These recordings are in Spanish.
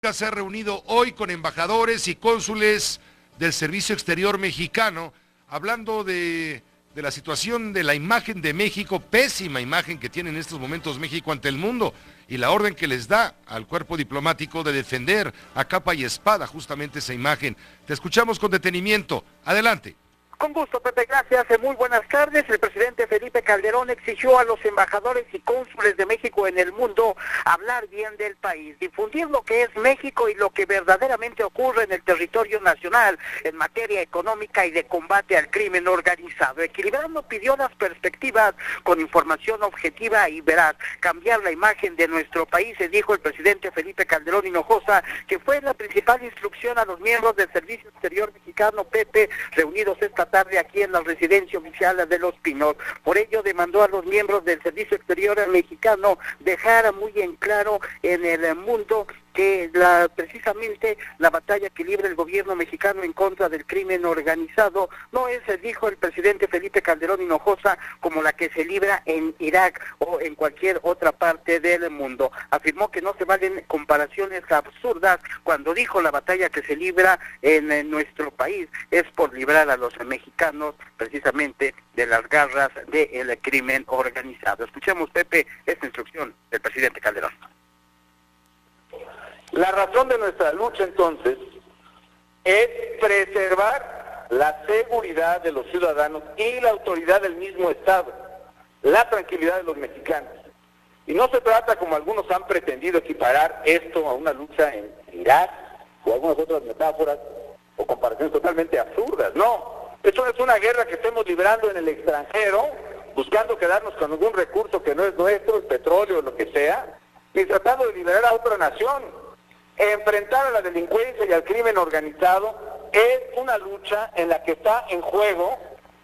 Se ha reunido hoy con embajadores y cónsules del Servicio Exterior Mexicano, hablando de la situación de la imagen de México, pésima imagen que tiene en estos momentos México ante el mundo, y la orden que les da al cuerpo diplomático de defender a capa y espada justamente esa imagen. Te escuchamos con detenimiento. Adelante. Con gusto, Pepe, gracias. Muy buenas tardes. El presidente Felipe Calderón exigió a los embajadores y cónsules de México en el mundo hablar bien del país, difundir lo que es México y lo que verdaderamente ocurre en el territorio nacional en materia económica y de combate al crimen organizado. Equilibrando pidió las perspectivas con información objetiva y veraz, cambiar la imagen de nuestro país, dijo el presidente Felipe Calderón Hinojosa, que fue la principal instrucción a los miembros del Servicio Exterior Mexicano, Pepe, reunidos esta tarde aquí en la residencia oficial de Los Pinos. Por ello demandó a los miembros del Servicio Exterior Mexicano dejar muy en claro en el mundo que precisamente la batalla que libra el gobierno mexicano en contra del crimen organizado no es, dijo el presidente Felipe Calderón Hinojosa, como la que se libra en Irak o en cualquier otra parte del mundo. Afirmó que no se valen comparaciones absurdas cuando dijo la batalla que se libra en nuestro país es por librar a los mexicanos precisamente de las garras del crimen organizado. Escuchemos, Pepe, esta instrucción del presidente Calderón. La razón de nuestra lucha, entonces, es preservar la seguridad de los ciudadanos y la autoridad del mismo Estado, la tranquilidad de los mexicanos. Y no se trata, como algunos han pretendido, equiparar esto a una lucha en Irak o algunas otras metáforas o comparaciones totalmente absurdas. No, esto es una guerra que estemos librando en el extranjero, buscando quedarnos con algún recurso que no es nuestro, el petróleo o lo que sea, y tratando de liberar a otra nación. Enfrentar a la delincuencia y al crimen organizado es una lucha en la que está en juego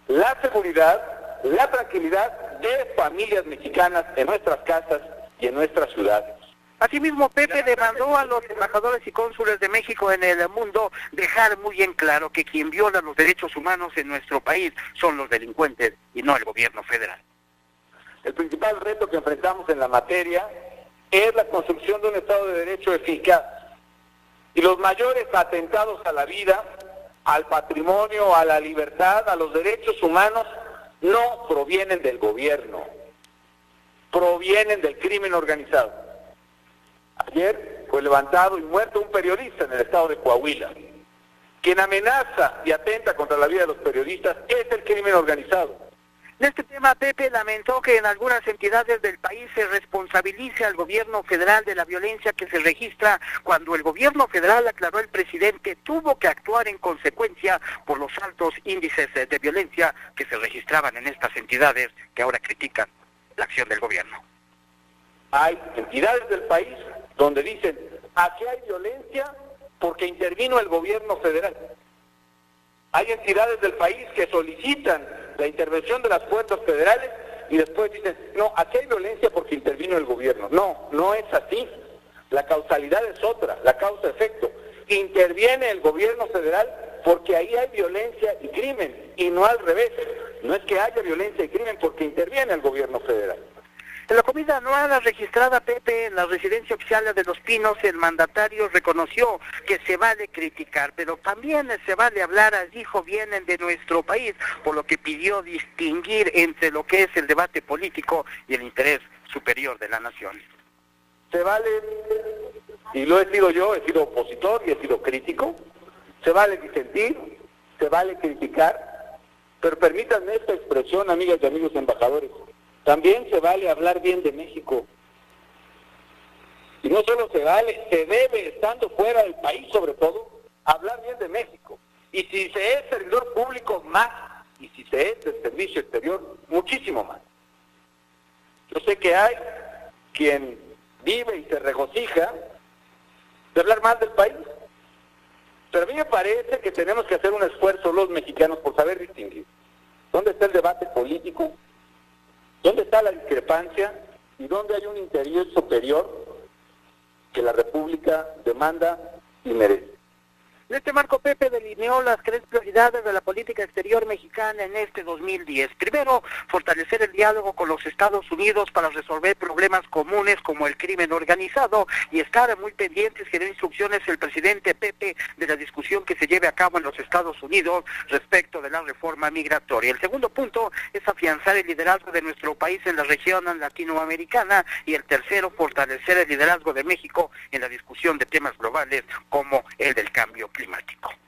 la seguridad, la tranquilidad de familias mexicanas en nuestras casas y en nuestras ciudades. Asimismo, Pepe demandó a los embajadores y cónsules de México en el mundo dejar muy en claro que quien viola los derechos humanos en nuestro país son los delincuentes y no el gobierno federal. El principal reto que enfrentamos en la materia es la construcción de un Estado de Derecho eficaz. Y los mayores atentados a la vida, al patrimonio, a la libertad, a los derechos humanos, no provienen del gobierno, provienen del crimen organizado. Ayer fue levantado y muerto un periodista en el estado de Coahuila. Quien amenaza y atenta contra la vida de los periodistas es el crimen organizado. En este tema, Pepe lamentó que en algunas entidades del país se responsabilice al gobierno federal de la violencia que se registra cuando el gobierno federal, aclaró el presidente, tuvo que actuar en consecuencia por los altos índices de violencia que se registraban en estas entidades que ahora critican la acción del gobierno. Hay entidades del país donde dicen, aquí hay violencia porque intervino el gobierno federal. Hay entidades del país que solicitan la intervención de las fuerzas federales y después dicen, no, aquí hay violencia porque intervino el gobierno. No, no es así. La causalidad es otra, la causa-efecto. Interviene el gobierno federal porque ahí hay violencia y crimen, y no al revés. No es que haya violencia y crimen porque interviene el gobierno federal. En la comida anual registrada, Pepe, en la residencia oficial de Los Pinos, el mandatario reconoció que se vale criticar, pero también se vale hablar, dijo, vienen de nuestro país, por lo que pidió distinguir entre lo que es el debate político y el interés superior de la nación. Se vale, y lo he sido yo, he sido opositor y he sido crítico, se vale disentir, se vale criticar, pero permítanme esta expresión, amigas y amigos embajadores, también se vale hablar bien de México. Y no solo se vale, se debe, estando fuera del país sobre todo, hablar bien de México. Y si se es servidor público, más. Y si se es del servicio exterior, muchísimo más. Yo sé que hay quien vive y se regocija de hablar más del país. Pero a mí me parece que tenemos que hacer un esfuerzo los mexicanos por saber distinguir. ¿Dónde está el debate político? ¿Dónde está la discrepancia? ¿Y dónde hay un interés superior que la República demanda y merece? En este marco, Pepe delineó las 3 prioridades de la política exterior mexicana en este 2010. Primero, fortalecer el diálogo con los Estados Unidos para resolver problemas comunes como el crimen organizado y estar muy pendientes que dé instrucciones el presidente Pepe de la discusión que se lleve a cabo en los Estados Unidos respecto de la reforma migratoria. El segundo punto es afianzar el liderazgo de nuestro país en la región latinoamericana y el tercero, fortalecer el liderazgo de México en la discusión de temas globales como el del cambio climático.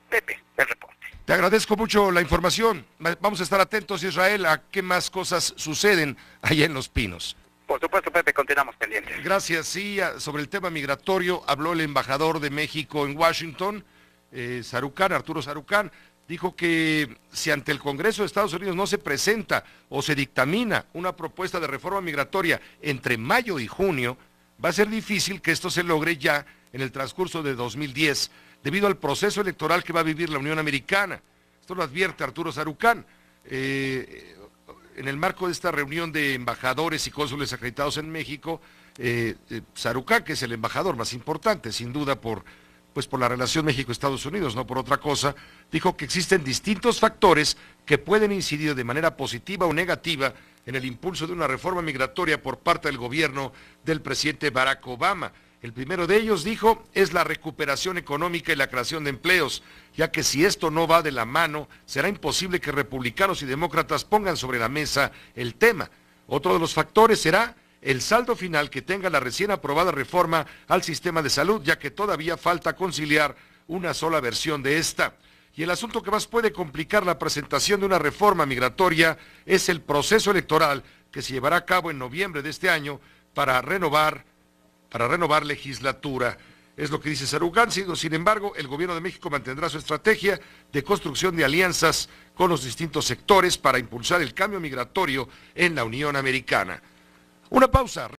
Pepe, el reporte. Te agradezco mucho la información. Vamos a estar atentos, Israel, a qué más cosas suceden allá en Los Pinos. Por supuesto, Pepe, continuamos pendientes. Gracias. Sí, sobre el tema migratorio habló el embajador de México en Washington, Arturo Sarucán. Dijo que si ante el Congreso de Estados Unidos no se presenta o se dictamina una propuesta de reforma migratoria entre mayo y junio, va a ser difícil que esto se logre ya en el transcurso de 2010, debido al proceso electoral que va a vivir la Unión Americana. Esto lo advierte Arturo Sarucán. En el marco de esta reunión de embajadores y cónsules acreditados en México, Sarucán, que es el embajador más importante, sin duda por la relación México-Estados Unidos, no por otra cosa, dijo que existen distintos factores que pueden incidir de manera positiva o negativa en el impulso de una reforma migratoria por parte del gobierno del presidente Barack Obama. El primero de ellos, dijo, es la recuperación económica y la creación de empleos, ya que si esto no va de la mano, será imposible que republicanos y demócratas pongan sobre la mesa el tema. Otro de los factores será el saldo final que tenga la recién aprobada reforma al sistema de salud, ya que todavía falta conciliar una sola versión de esta. Y el asunto que más puede complicar la presentación de una reforma migratoria es el proceso electoral que se llevará a cabo en noviembre de este año para renovar legislatura. Es lo que dice Sarucán. Sin embargo, el gobierno de México mantendrá su estrategia de construcción de alianzas con los distintos sectores para impulsar el cambio migratorio en la Unión Americana. Una pausa.